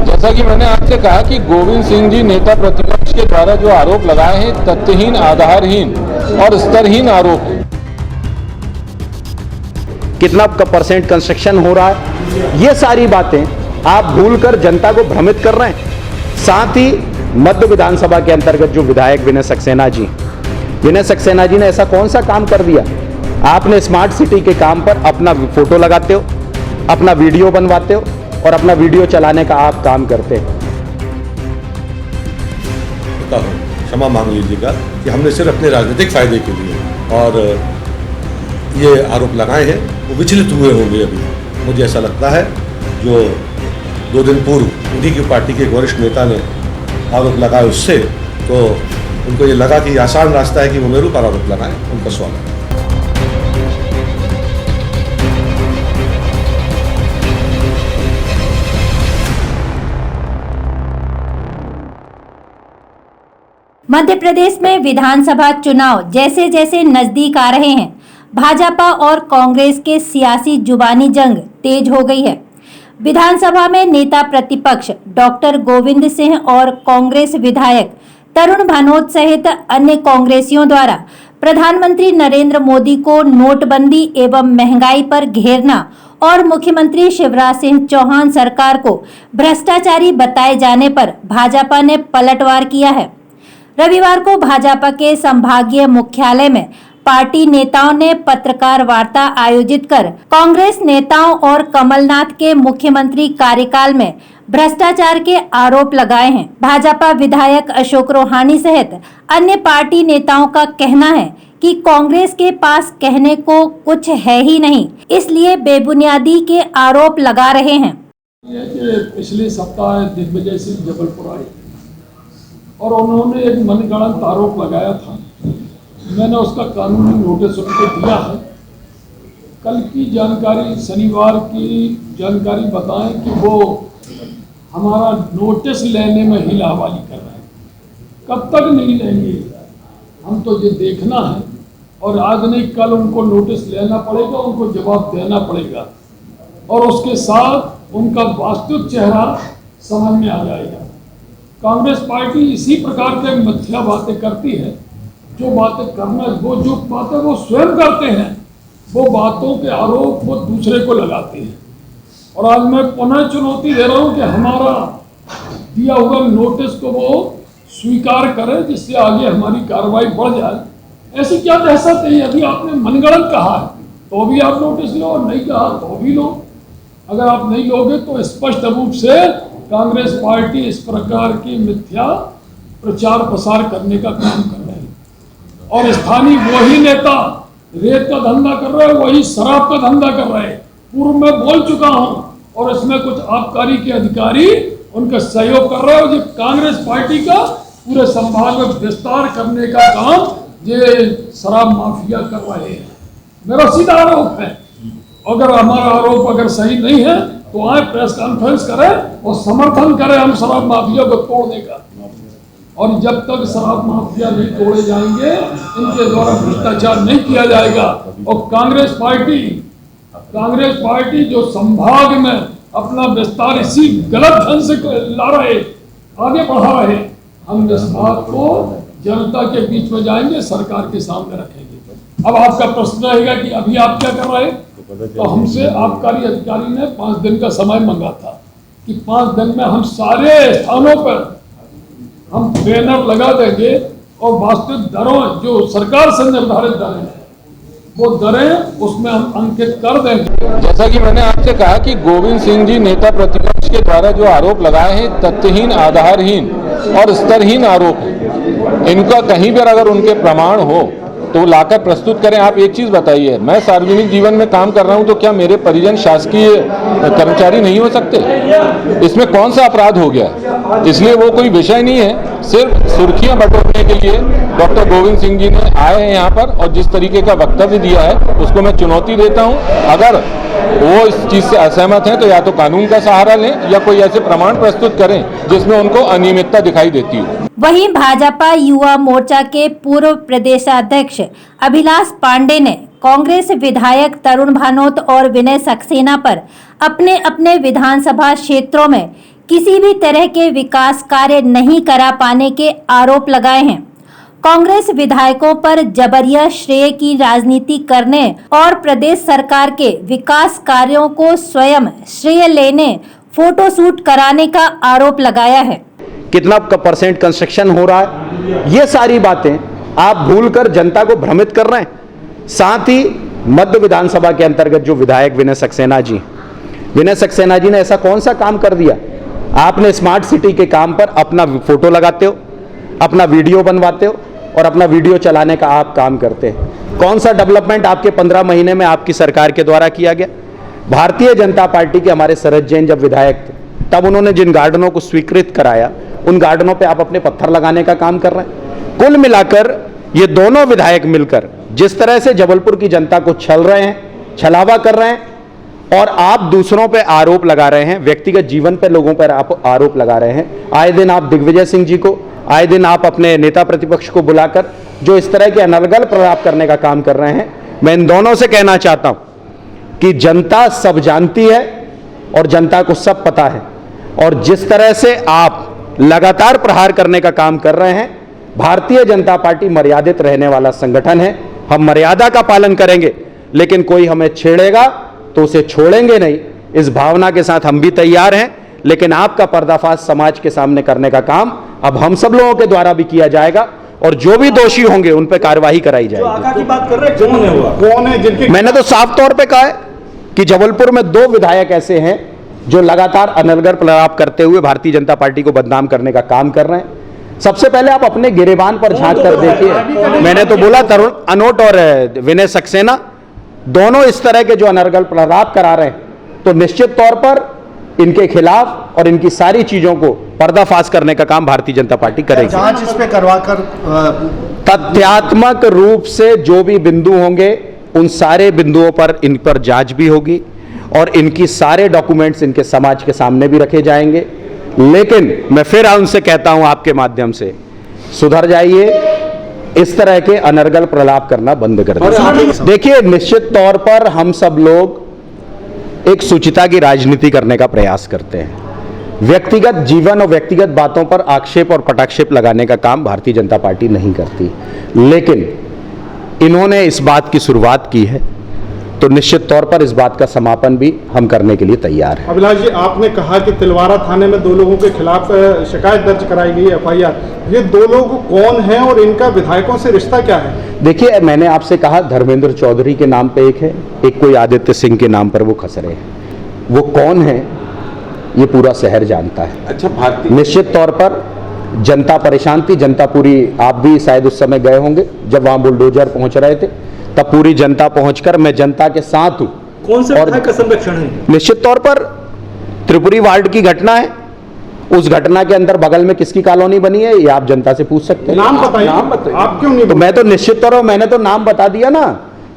जैसा कि मैंने आपसे कहा कि गोविंद सिंह जी नेता प्रतिपक्ष के द्वारा जो आरोप लगाए हैं तथ्यहीन, आधारहीन और स्तरहीन आरोप है। कितना परसेंट कंस्ट्रक्शन हो रहा है, ये सारी बातें आप भूलकर जनता को भ्रमित कर रहे हैं। साथ ही मध्य विधानसभा के अंतर्गत जो विधायक विनय सक्सेना जी ने ऐसा कौन सा काम कर दिया? आपने स्मार्ट सिटी के काम पर अपना फोटो लगाते हो, अपना वीडियो बनवाते हो और अपना वीडियो चलाने का आप काम करते हो। क्षमा मांग लीजिएगा कि हमने सिर्फ अपने राजनीतिक फायदे के लिए और ये आरोप लगाए हैं, वो विचलित हुए होंगे। अभी मुझे ऐसा लगता है जो 2 दिन पूर्व उन्हीं की पार्टी के एक वरिष्ठ नेता ने आरोप लगाए उससे, तो उनको ये लगा कि आसान रास्ता है कि वो मेरे ऊपर आरोप लगाएं। उनका स्वागत है। मध्य प्रदेश में विधानसभा चुनाव जैसे जैसे नजदीक आ रहे हैं, भाजपा और कांग्रेस के सियासी जुबानी जंग तेज हो गई है। विधानसभा में नेता प्रतिपक्ष डॉक्टर गोविंद सिंह और कांग्रेस विधायक तरुण भानोत सहित अन्य कांग्रेसियों द्वारा प्रधानमंत्री नरेंद्र मोदी को नोटबंदी एवं महंगाई पर घेरना और मुख्यमंत्री शिवराज सिंह चौहान सरकार को भ्रष्टाचारी बताए जाने पर भाजपा ने पलटवार किया है। रविवार को भाजपा के संभागीय मुख्यालय में पार्टी नेताओं ने पत्रकार वार्ता आयोजित कर कांग्रेस नेताओं और कमलनाथ के मुख्यमंत्री कार्यकाल में भ्रष्टाचार के आरोप लगाए हैं। भाजपा विधायक अशोक रोहानी सहित अन्य पार्टी नेताओं का कहना है कि कांग्रेस के पास कहने को कुछ है ही नहीं, इसलिए बेबुनियादी के आरोप लगा रहे हैं। पिछले सप्ताह दिग्विजय सिंह जबलपुर आए और उन्होंने एक मनगढ़ंत आरोप लगाया था। मैंने उसका कानूनी नोटिस उनको दिया है। कल की जानकारी, शनिवार की जानकारी बताएं कि वो हमारा नोटिस लेने में ही लावाली कर रहे हैं। कब तक नहीं लेंगे, हम तो ये देखना है। और आज नहीं कल उनको नोटिस लेना पड़ेगा, उनको जवाब देना पड़ेगा और उसके साथ उनका वास्तविक चेहरा समझ में आ जाएगा। कांग्रेस पार्टी इसी प्रकार के मिथ्या बातें करती है। जो बातें करना, वो जो बातें वो स्वयं करते हैं, वो बातों के आरोप वो दूसरे को लगाते हैं। और आज मैं पुनः चुनौती दे रहा हूं कि हमारा दिया हुआ नोटिस को वो स्वीकार करें, जिससे आगे हमारी कार्रवाई बढ़ जाए। ऐसी क्या दहशत है? अभी आपने मनगढ़ंत कहा है तो भी आप नोटिस लो, और नहीं कहा तो भी लो। अगर आप नहीं लोगे तो स्पष्ट रूप से कांग्रेस पार्टी इस प्रकार की मिथ्या प्रचार प्रसार करने का काम कर रहे हैं। और स्थानीय वही नेता रेत का धंधा कर रहे हैं, वही शराब का धंधा कर रहे हैं। पूर्व में बोल चुका हूं। और इसमें कुछ आबकारी के अधिकारी उनका सहयोग कर रहे हैं। जो कांग्रेस पार्टी का पूरे संभाग में विस्तार करने का काम ये शराब माफिया कर रहे हैं। मेरा सीधा आरोप है। अगर हमारा आरोप अगर सही नहीं है तो आए प्रेस कॉन्फ्रेंस करें और समर्थन करें हम शराब माफिया को तोड़ने का। और जब तक शराब माफिया नहीं तोड़े जाएंगे, इनके द्वारा भ्रष्टाचार नहीं किया जाएगा। और कांग्रेस पार्टी जो संभाग में अपना विस्तार इसी गलत ढंग से ला रहे, आगे बढ़ा रहे, हम इस बात को जनता के बीच में जाएंगे, सरकार के सामने रखेंगे। अब आपका प्रश्न रहेगा कि अभी आप क्या कर रहे हैं? तो हमसे आबकारी अधिकारी ने 5 दिन का समय मांगा था कि 5 दिन में हम सारे स्थानों पर हम बैनर लगा देंगे और वास्तविक दरों जो सरकार से निर्धारित दरें हैं, वो दरें उसमें हम अंकित कर देंगे। जैसा कि मैंने आपसे कहा कि गोविंद सिंह जी नेता प्रतिपक्ष के द्वारा जो आरोप लगाए हैं तथ्यहीन, आधारहीन और स्तरहीन आरोप है। इनका कहीं पर अगर उनके प्रमाण हो तो लाकर प्रस्तुत करें। आप एक चीज बताइए, मैं सार्वजनिक जीवन में काम कर रहा हूं तो क्या मेरे परिजन शासकीय कर्मचारी नहीं हो सकते? इसमें कौन सा अपराध हो गया? इसलिए वो कोई विषय नहीं है। सिर्फ सुर्खियां बटोरने के लिए डॉक्टर गोविंद सिंह जी ने आए हैं यहाँ पर और जिस तरीके का वक्तव्य दिया है उसको मैं चुनौती देता हूँ। अगर वो इस चीज से असहमत हैं तो या तो कानून का सहारा लें या कोई ऐसे प्रमाण प्रस्तुत करें जिसमें उनको अनियमितता दिखाई देती हो। वहीं भाजपा युवा मोर्चा के पूर्व प्रदेशाध्यक्ष अभिलाष पांडे ने कांग्रेस विधायक तरुण भानोत और विनय सक्सेना पर अपने अपने विधानसभा क्षेत्रों में किसी भी तरह के विकास कार्य नहीं करा पाने के आरोप लगाए हैं। कांग्रेस विधायकों पर जबरिया श्रेय की राजनीति करने और प्रदेश सरकार के विकास कार्यों को स्वयं श्रेय लेने, फोटो शूट कराने का आरोप लगाया है। कितना परसेंट कंस्ट्रक्शन हो रहा है, ये सारी बातें आप भूलकर जनता को भ्रमित कर रहे हैं। साथ ही मध्य विधानसभा के अंतर्गत जो विधायक विनय सक्सेना जी ने ऐसा कौन सा काम कर दिया? आपने स्मार्ट सिटी के काम पर अपना फोटो लगाते हो, अपना वीडियो बनवाते हो और अपना वीडियो चलाने का आप काम करते हैं। कौन सा डेवलपमेंट आपके 15 महीने में आपकी सरकार के द्वारा किया गया? भारतीय जनता पार्टी के हमारे शरद जैन जब विधायक थे, तब उन्होंने जिन गार्डनों को स्वीकृत कराया, उन गार्डनों पे आप अपने पत्थर लगाने का काम कर रहे हैं। कुल मिलाकर ये दोनों विधायक मिलकर जिस तरह से जबलपुर की जनता को छल रहे हैं, छलावा कर रहे हैं और आप दूसरों पे आरोप लगा रहे हैं, व्यक्तिगत जीवन पे लोगों पर आप आरोप लगा रहे हैं। आए दिन आप दिग्विजय सिंह जी को, आए दिन आप अपने नेता प्रतिपक्ष को बुलाकर जो इस तरह के अनर्गल प्रलाप करने का काम कर रहे हैं। मैं इन दोनों से कहना चाहता हूं कि जनता सब जानती है और जनता को सब पता है, और जिस तरह से आप लगातार प्रहार करने का काम कर रहे हैं, भारतीय जनता पार्टी मर्यादित रहने वाला संगठन है। हम मर्यादा का पालन करेंगे, लेकिन कोई हमें छेड़ेगा तो उसे छोड़ेंगे नहीं। इस भावना के साथ हम भी तैयार हैं, लेकिन आपका पर्दाफाश समाज के सामने करने का काम अब हम सब लोगों के द्वारा भी किया जाएगा और जो भी दोषी होंगे उन पर कार्रवाई कराई जाएगी। आका की बात कर रहे हैं, कौन है वो? कौन है जिनके? मैंने तो साफ तौर पे कहा है कि जबलपुर में 2 विधायक ऐसे हैं जो लगातार अनर्गल प्रलाप करते हुए भारतीय जनता पार्टी को बदनाम करने का काम कर रहे हैं। सबसे पहले आप अपने गिरेबान पर झांक कर देखिए। मैंने तो बोला तरुण अनोट और विनय सक्सेना दोनों इस तरह के जो अनर्गल प्रलाप करा रहे हैं, तो निश्चित तौर पर इनके खिलाफ और इनकी सारी चीजों को पर्दाफाश करने का काम भारतीय जनता पार्टी करेगी। जांच इस पे करवाकर तथ्यात्मक रूप से जो भी बिंदु होंगे उन सारे बिंदुओं पर इन पर जांच भी होगी और इनकी सारे डॉक्यूमेंट्स इनके समाज के सामने भी रखे जाएंगे। लेकिन मैं फिर उनसे कहता हूं आपके माध्यम से, सुधर जाइए, इस तरह के अनर्गल प्रलाप करना बंद कर दीजिए। देखिए, निश्चित तौर पर हम सब लोग एक सुचिता की राजनीति करने का प्रयास करते हैं। व्यक्तिगत जीवन और व्यक्तिगत बातों पर आक्षेप और पटाक्षेप लगाने का काम भारतीय जनता पार्टी नहीं करती, लेकिन इन्होंने इस बात की शुरुआत की है, तो निश्चित तौर पर इस बात का समापन भी हम करने के लिए तैयार हैं। अभिलाष जी, आपने कहा कि तिलवारा थाने में 2 लोगों के खिलाफ शिकायत दर्ज कराई गई, FIR। ये 2 लोग कौन हैं और इनका विधायकों से रिश्ता क्या है? देखिए, मैंने आपसे कहा धर्मेंद्र चौधरी के नाम पे एक है, एक कोई आदित्य सिंह के नाम पर वो खसरे हैं। वो कौन है ये पूरा शहर जानता है। अच्छा, भारतीय निश्चित तौर पर जनता परेशान थी, जनता पूरी, आप भी शायद उस समय गए होंगे जब वहां बुलडोजर पहुंच रहे थे, तब पूरी जनता पहुंचकर मैं जनता के साथ हूं। कौन से विधायक का संरक्षण है? निश्चित तौर पर त्रिपुरी वार्ड की घटना है। उस घटना के अंदर बगल में किसकी कॉलोनी बनी है ये आप जनता से पूछ सकते हैं। नाम बताइए, आप क्यों नहीं? तो मैं तो निश्चित तौर पर मैंने तो नाम बता दिया ना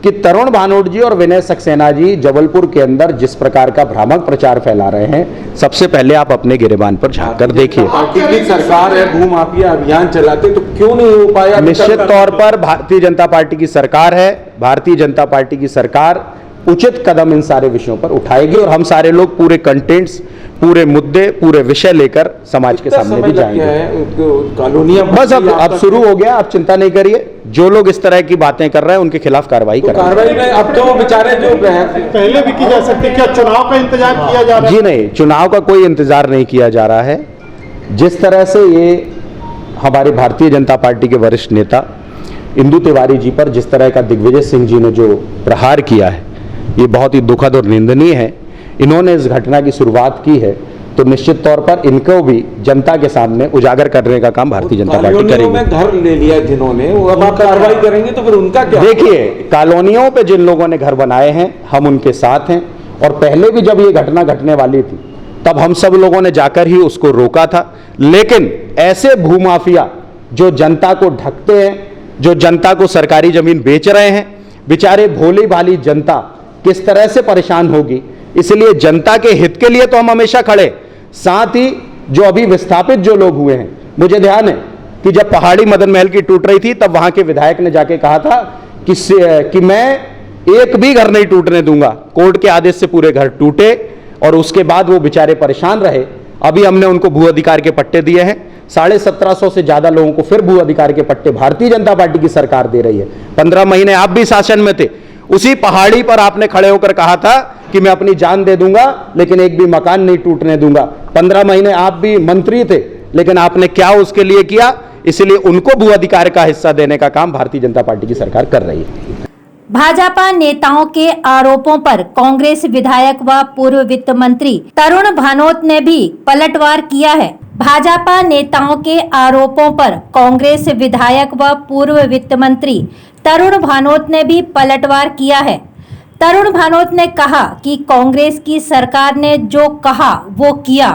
कि तरुण भानोट जी और विनय सक्सेना जी जबलपुर के अंदर जिस प्रकार का भ्रामक प्रचार फैला रहे हैं, सबसे पहले आप अपने गिरेबान पर झांक कर देखिए। पार्टी की सरकार है, भूमाफिया अभियान चलाते, तो क्यों नहीं हो पाया? निश्चित तौर पर भारतीय जनता पार्टी की सरकार है, भारतीय जनता पार्टी की सरकार उचित कदम इन सारे विषयों पर उठाएगी और हम सारे लोग पूरे कंटेंट्स, पूरे मुद्दे, पूरे विषय लेकर समाज के सामने भी जाएंगे। कॉलोनियां बस अब शुरू हो गया, आप चिंता नहीं करिए। जो लोग इस तरह की बातें कर रहे हैं उनके खिलाफ कार्रवाई करेंगे। कार्रवाई में अब तो बेचारे जो पहले भी की जा सकती है। क्या चुनाव का इंतजार किया जा रहा है? जी नहीं, चुनाव का कोई इंतजार नहीं किया जा रहा है। जिस तरह से ये हमारे भारतीय जनता पार्टी के वरिष्ठ नेता इंदु तिवारी जी पर जिस तरह का दिग्विजय सिंह जी ने जो प्रहार किया है, ये बहुत ही दुखद और निंदनीय है। इन्होंने इस घटना की शुरुआत की है, तो निश्चित तौर पर इनको भी जनता के सामने उजागर करने का काम भारतीय जनता पार्टी करेगी। घर ले लिया जिन्होंने, वो अब आप कार्रवाई करेंगे तो फिर उनका क्या? देखिए, कॉलोनियों पे जिन लोगों ने घर बनाए हैं हम उनके साथ हैं, और पहले भी जब ये घटना घटने वाली थी तब हम सब लोगों ने जाकर ही उसको रोका था। लेकिन ऐसे भूमाफिया जो जनता को ढकते हैं, जो जनता को सरकारी जमीन बेच रहे हैं, बेचारे भोली भाली जनता किस तरह से परेशान होगी, इसलिए जनता के हित के लिए तो हम हमेशा खड़े। साथ ही जो अभी विस्थापित जो लोग हुए हैं, मुझे ध्यान है कि जब पहाड़ी मदन महल की टूट रही थी तब वहां के विधायक ने जाके कहा था कि मैं एक भी घर नहीं टूटने दूंगा। कोर्ट के आदेश से पूरे घर टूटे और उसके बाद वो बेचारे परेशान रहे। अभी हमने उनको भू अधिकार के पट्टे दिए हैं। 1750 से ज्यादा लोगों को फिर भू अधिकार के पट्टे भारतीय जनता पार्टी की सरकार दे रही है। 15 महीने आप भी शासन में थे, उसी पहाड़ी पर आपने खड़े होकर कहा था कि मैं अपनी जान दे दूंगा लेकिन एक भी मकान नहीं टूटने दूंगा। 15 महीने आप भी मंत्री थे, लेकिन आपने क्या उसके लिए किया? इसलिए उनको भू अधिकार का हिस्सा देने का काम भारतीय जनता पार्टी की सरकार कर रही है। भाजपा नेताओं के आरोपों पर कांग्रेस विधायक व पूर्व वित्त मंत्री तरुण भानोत ने भी पलटवार किया है। भाजपा नेताओं के आरोपों पर कांग्रेस विधायक व पूर्व वित्त मंत्री तरुण भानोत ने भी पलटवार किया है। तरुण भानोत ने कहा कि कांग्रेस की सरकार ने जो कहा वो किया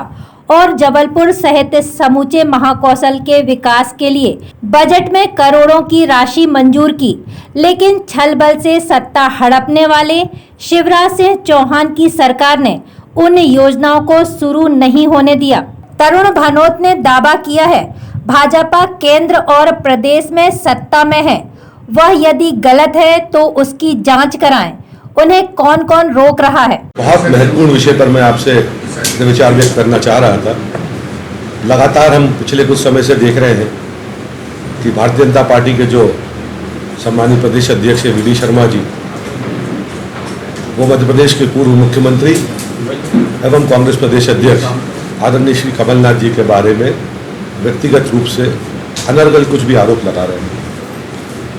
और जबलपुर सहित समूचे महाकौशल के विकास के लिए बजट में करोड़ों की राशि मंजूर की, लेकिन छल बल से सत्ता हड़पने वाले शिवराज सिंह चौहान की सरकार ने उन योजनाओं को शुरू नहीं होने दिया। तरुण भानोत ने दावा किया है भाजपा केंद्र और प्रदेश में सत्ता में है, वह यदि गलत है तो उसकी जांच कराएं। उन्हें कौन कौन रोक रहा है? बहुत महत्वपूर्ण विषय पर मैं आपसे विचार व्यक्त करना चाह रहा था। लगातार हम पिछले कुछ समय से देख रहे हैं कि भारतीय जनता पार्टी के जो सम्मानित प्रदेश अध्यक्ष वी शर्मा जी, वो मध्य प्रदेश के पूर्व मुख्यमंत्री एवं कांग्रेस प्रदेश अध्यक्ष आदरणीय श्री कमलनाथ जी के बारे में व्यक्तिगत रूप से अनर्गल कुछ भी आरोप लगा रहे हैं,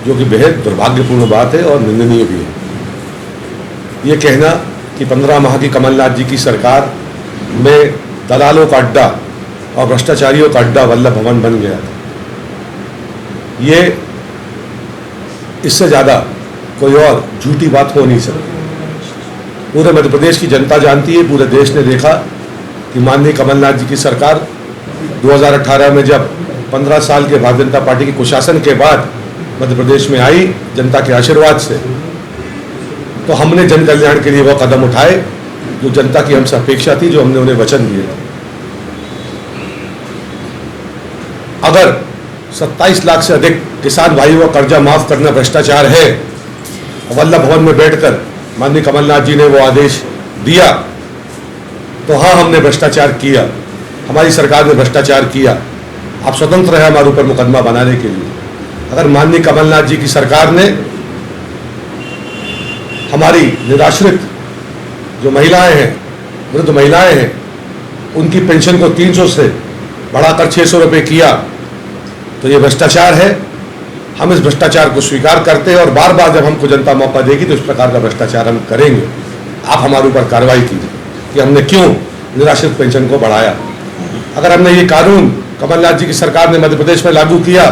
जो कि बेहद दुर्भाग्यपूर्ण बात है और निंदनीय भी है। ये कहना कि 15 माह की कमलनाथ जी की सरकार में दलालों का अड्डा और भ्रष्टाचारियों का अड्डा वल्लभ भवन बन गया था, ये इससे ज़्यादा कोई और झूठी बात हो नहीं सकती। पूरे मध्य प्रदेश की जनता जानती है, पूरे देश ने देखा कि माननीय कमलनाथ जी की सरकार 2018 में जब 15 साल के भारतीय जनता पार्टी के कुशासन के बाद मध्य प्रदेश में आई जनता के आशीर्वाद से, तो हमने जन कल्याण के लिए वह कदम उठाए जो जनता की हमसे अपेक्षा थी, जो हमने उन्हें वचन दिए थे। अगर 27 लाख से अधिक किसान भाइयों का कर्जा माफ करना भ्रष्टाचार है, वल्लभ भवन में बैठकर माननीय कमलनाथ जी ने वो आदेश दिया, तो हाँ, हमने भ्रष्टाचार किया, हमारी सरकार ने भ्रष्टाचार किया। आप स्वतंत्र है हमारे ऊपर मुकदमा बनाने के लिए। अगर माननीय कमलनाथ जी की सरकार ने हमारी निराश्रित जो महिलाएं हैं, वृद्ध महिलाएं हैं, उनकी पेंशन को 300 से बढ़ाकर 600 रुपये किया, तो ये भ्रष्टाचार है। हम इस भ्रष्टाचार को स्वीकार करते हैं और बार बार जब हमको जनता मौका देगी तो इस प्रकार का भ्रष्टाचार हम करेंगे। आप हमारे ऊपर कार्रवाई कीजिए कि हमने क्यों निराश्रित पेंशन को बढ़ाया। अगर हमने ये कानून कमलनाथ जी की सरकार ने मध्य प्रदेश में लागू किया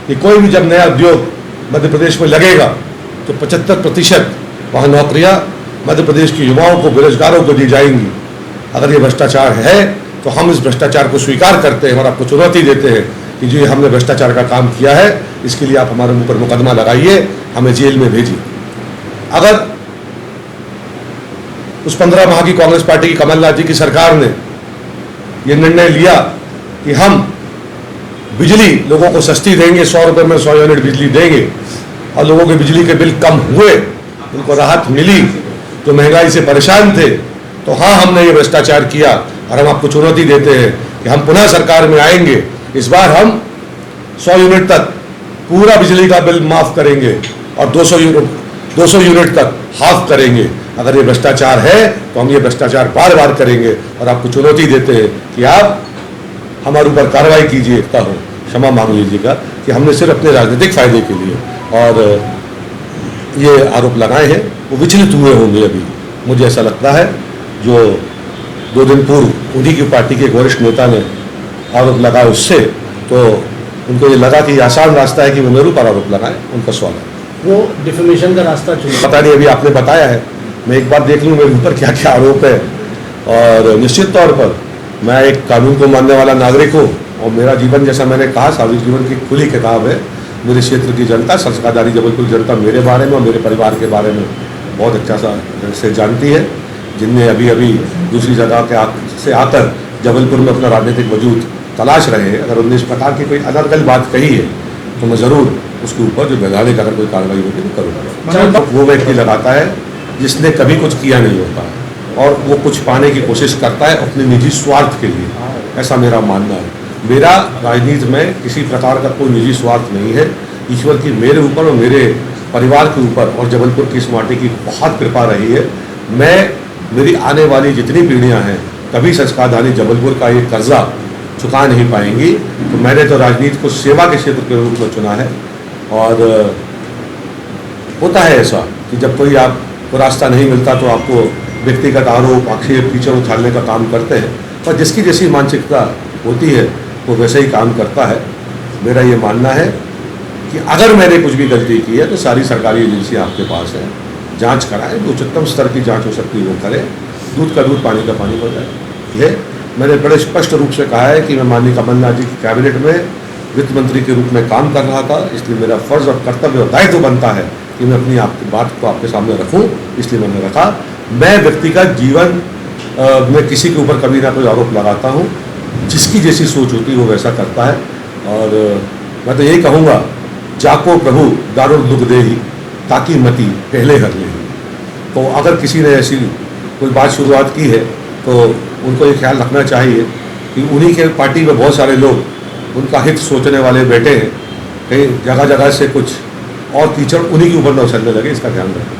कि कोई भी जब नया उद्योग मध्य प्रदेश में लगेगा तो 75% वहाँ नौकरियाँ मध्य प्रदेश के युवाओं को, बेरोजगारों को दी जाएंगी। अगर ये भ्रष्टाचार है तो हम इस भ्रष्टाचार को स्वीकार करते हैं और आपको चुनौती देते हैं कि जो हमने भ्रष्टाचार का काम किया है, इसके लिए आप हमारे ऊपर मुकदमा लगाइए, हमें जेल में भेजिए। अगर उस 15 माह की कांग्रेस पार्टी की कमलनाथ जी की सरकार ने ये निर्णय लिया कि हम बिजली लोगों को सस्ती देंगे, 100 रुपये में 100 यूनिट बिजली देंगे, और लोगों के बिजली के बिल कम हुए, उनको राहत मिली, जो महंगाई से परेशान थे, तो हाँ, हमने ये भ्रष्टाचार किया और हम आपको चुनौती देते हैं कि हम पुनः सरकार में आएंगे। इस बार हम 100 यूनिट तक पूरा बिजली का बिल माफ करेंगे और 200 यूनिट तक हाफ करेंगे। अगर ये भ्रष्टाचार है तो हम ये भ्रष्टाचार बार बार करेंगे और आपको चुनौती देते हैं कि आप हमारे ऊपर कार्रवाई कीजिए। क्षमा मांग लीजिएगा कि हमने सिर्फ अपने राजनीतिक फायदे के लिए और ये आरोप लगाए हैं, वो विचलित हुए होंगे। अभी मुझे ऐसा लगता है जो 2 दिन पूर्व उन्हीं की पार्टी के वरिष्ठ नेता ने आरोप लगाया, उससे तो उनको ये लगा कि आसान रास्ता है कि वो मेरे ऊपर आरोप लगाए। उनका सवाल है, वो डिफेमेशन का रास्ता चुना। पता नहीं, अभी आपने बताया है, मैं एक बार देख लूँ मेरे ऊपर क्या क्या आरोप है। और निश्चित तौर पर मैं एक कानून को मानने वाला नागरिक हूँ और मेरा जीवन, जैसा मैंने कहा, सार्वजनिक जीवन की खुली किताब है। मेरे क्षेत्र की जनता, संस्कारधारी जबलपुर जनता मेरे बारे में और मेरे परिवार के बारे में बहुत अच्छा से जानती है। जिनने अभी अभी दूसरी जगह से आकर जबलपुर में अपना राजनीतिक वजूद तलाश रहे हैं, अगर उन्होंने इस प्रकार की कोई अनर्गल बात कही है तो मैं ज़रूर उसके ऊपर जो वैधानिक अगर कोई कार्रवाई होगी तो करूँगा। वो व्यक्ति लगाता है जिसने कभी कुछ किया नहीं होता, और वो कुछ पाने की कोशिश करता है अपने निजी स्वार्थ के लिए, ऐसा मेरा मानना है। मेरा राजनीति में किसी प्रकार का कोई निजी स्वार्थ नहीं है। ईश्वर की मेरे ऊपर और मेरे परिवार के ऊपर और जबलपुर की इस माटी की बहुत कृपा रही है। मेरी आने वाली जितनी पीढ़ियां हैं कभी संस्कारधानी जबलपुर का ये कर्जा चुका नहीं पाएंगी। तो मैंने तो राजनीति को सेवा के क्षेत्र के रूप में चुना है। और होता है ऐसा कि जब कोई आपको रास्ता नहीं मिलता तो आपको व्यक्तिगत आरोप आक्षेप कीचड़ उछालने का काम करते हैं, पर जिसकी जैसी मानसिकता होती है वो वैसे ही काम करता है। मेरा ये मानना है कि अगर मैंने कुछ भी गलती की है तो सारी सरकारी एजेंसियां आपके पास हैं, जांच कराएं, जो उच्चतम स्तर की जांच हो सकती है वो करें, दूध का दूध पानी का पानी हो जाए। ये मैंने बड़े स्पष्ट रूप से कहा है कि मैं माननीय कमलनाथ जी की कैबिनेट में वित्त मंत्री के रूप में काम कर रहा था, इसलिए मेरा फर्ज और कर्तव्य और दायित्व बनता है कि मैं अपनी आपकी बात को आपके सामने रखूं, इसलिए मैंने रखा। मैं व्यक्तिगत जीवन में किसी के ऊपर कभी ना कोई आरोप लगाता हूं, जिसकी जैसी सोच होती है वो वैसा करता है। और मैं तो यही कहूँगा, जाको प्रभु दारुल दुख देही ताकि मती पहले कर ले। तो अगर किसी ने ऐसी कोई बात शुरुआत की है तो उनको ये ख्याल रखना चाहिए कि उन्हीं के पार्टी में बहुत सारे लोग उनका हित सोचने वाले बैठे हैं, कहीं जगह जगह से कुछ और कीचड़ उन्हीं के ऊपर न उछलने लगे, इसका ध्यान रखें।